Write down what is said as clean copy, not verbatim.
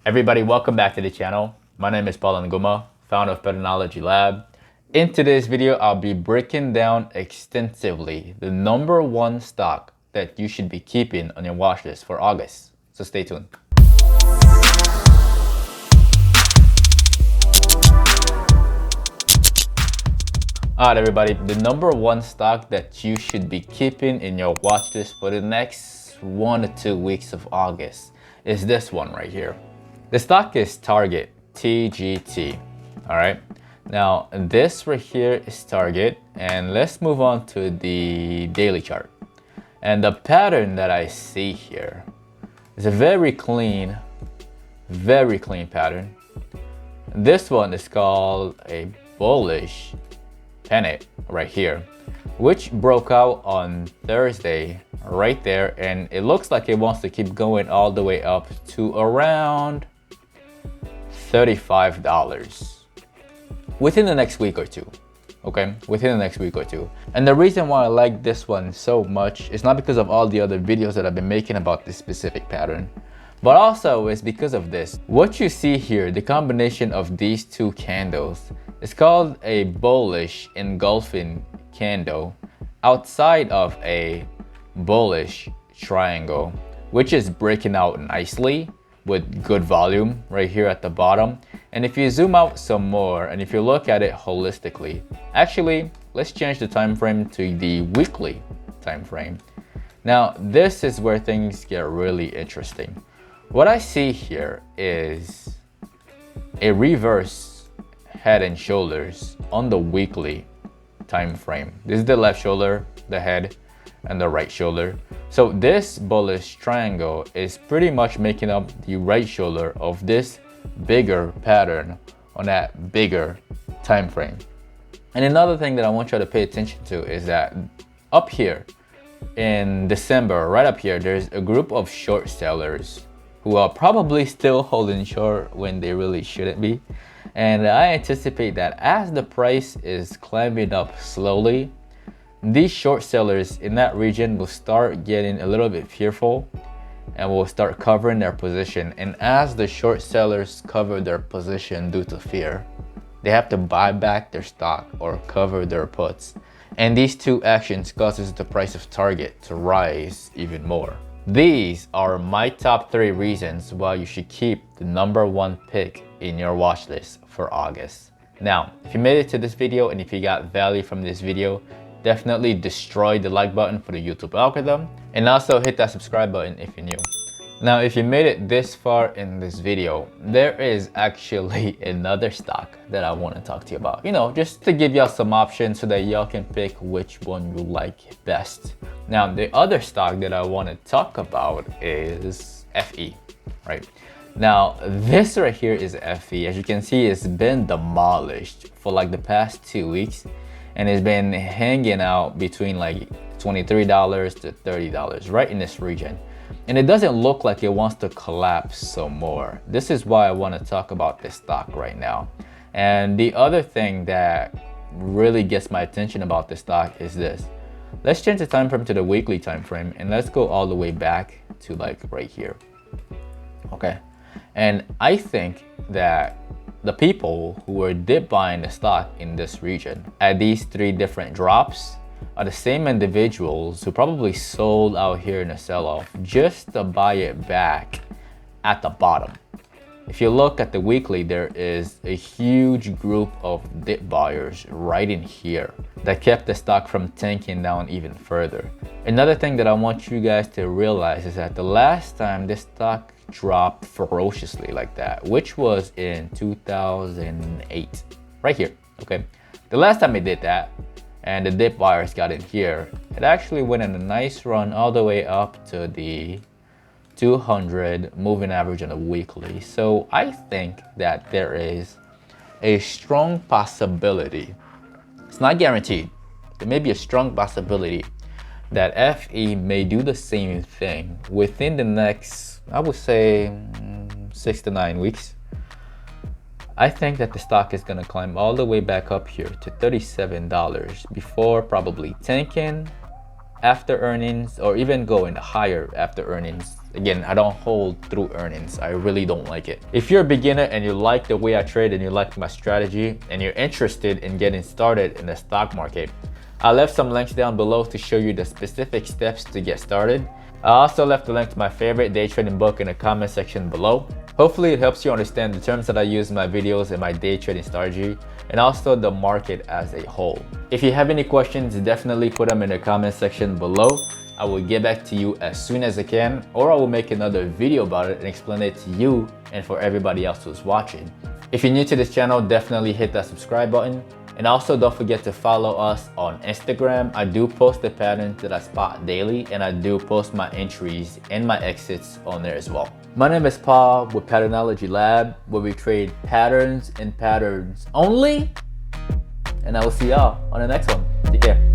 Everybody, welcome back to the channel. My name is NGumah, founder of PATTERNOLOGY LAB. In today's video, I'll be breaking down extensively the #1 stock that you should be keeping on your watch list for August. So stay tuned. Alright everybody, the #1 stock that you should be keeping in your watch list for the next 1 to 2 weeks of August is this one right here. The stock is Target, TGT. Alright, now this right here is Target, and let's move on to the daily chart. And the pattern that I see here is a very clean pattern. This one is called a bullish pennant right here, which broke out on Thursday right there, and it looks like it wants to keep going all the way up to around $35 within the next week or two. Okay, within the next week or two. And the reason why I like this one so much is not because of all the other videos that I've been making about this specific pattern, but also is because of this. What you see here, the combination of these two candles, is called a bullish engulfing candle outside of a bullish triangle, which is breaking out nicely with good volume right here at the bottom. And if you zoom out some more and if you look at it holistically, actually let's change the time frame to the weekly time frame. Now this is where things get really interesting. What I see here is a reverse head and shoulders on the weekly time frame. This is the left shoulder, the head, and the right shoulder. So this bullish triangle is pretty much making up the right shoulder of this bigger pattern on that bigger time frame. And another thing that I want you to pay attention to is that up here in December, right up here, there's a group of short sellers who are probably still holding short when they really shouldn't be. And I anticipate that as the price is climbing up slowly, these short sellers in that region will start getting a little bit fearful and will start covering their position. And as the short sellers cover their position due to fear, they have to buy back their stock or cover their puts. And these two actions causes the price of Target to rise even more. These are my top 3 reasons why you should keep the #1 pick in your watch list for August. Now, if you made it to this video and if you got value from this video, definitely destroy the like button for the YouTube algorithm, and also hit that subscribe button if you're new. Now, if you made it this far in this video, there is actually another stock that I want to talk to you about. You know, just to give y'all some options so that y'all can pick which one you like best. Now, the other stock that I want to talk about is FE, right? Now, this right here is FE. As you can see, it's been demolished for like the past 2 weeks, and it's been hanging out between like $23 to $30, right in this region. And it doesn't look like it wants to collapse some more. This is why I want to talk about this stock right now. And the other thing that really gets my attention about this stock is this. Let's change the time frame to the weekly time frame, and let's go all the way back to like right here. Okay. And I think that the people who were dip buying the stock in this region at these 3 different drops are the same individuals who probably sold out here in a sell-off just to buy it back at the bottom. If you look at the weekly, there is a huge group of dip buyers right in here that kept the stock from tanking down even further. Another thing that I want you guys to realize is that the last time this stock dropped ferociously like that, which was in 2008, right here, okay? The last time it did that, and the dip buyers got in here, it actually went on a nice run all the way up to the 200 moving average on a weekly. So I think that there is a strong possibility, it's not guaranteed, there may be a strong possibility that FE may do the same thing within the next, I would say, 6 to 9 weeks. I think that the stock is gonna climb all the way back up here to $37 before probably tanking after earnings or even going higher after earnings. Again, I don't hold through earnings. I really don't like it. If you're a beginner and you like the way I trade and you like my strategy and you're interested in getting started in the stock market, I left some links down below to show you the specific steps to get started. I also left a link to my favorite day trading book in the comment section below. Hopefully it helps you understand the terms that I use in my videos and my day trading strategy, and also the market as a whole. If you have any questions, definitely put them in the comment section below. I will get back to you as soon as I can, or I will make another video about it and explain it to you and for everybody else who's watching. If you're new to this channel, definitely hit that subscribe button. And also don't forget to follow us on Instagram. I do post the patterns that I spot daily, and I do post my entries and my exits on there as well. My name is Paul with Patternology Lab, where we trade patterns and patterns only. And I will see y'all on the next one. Take care.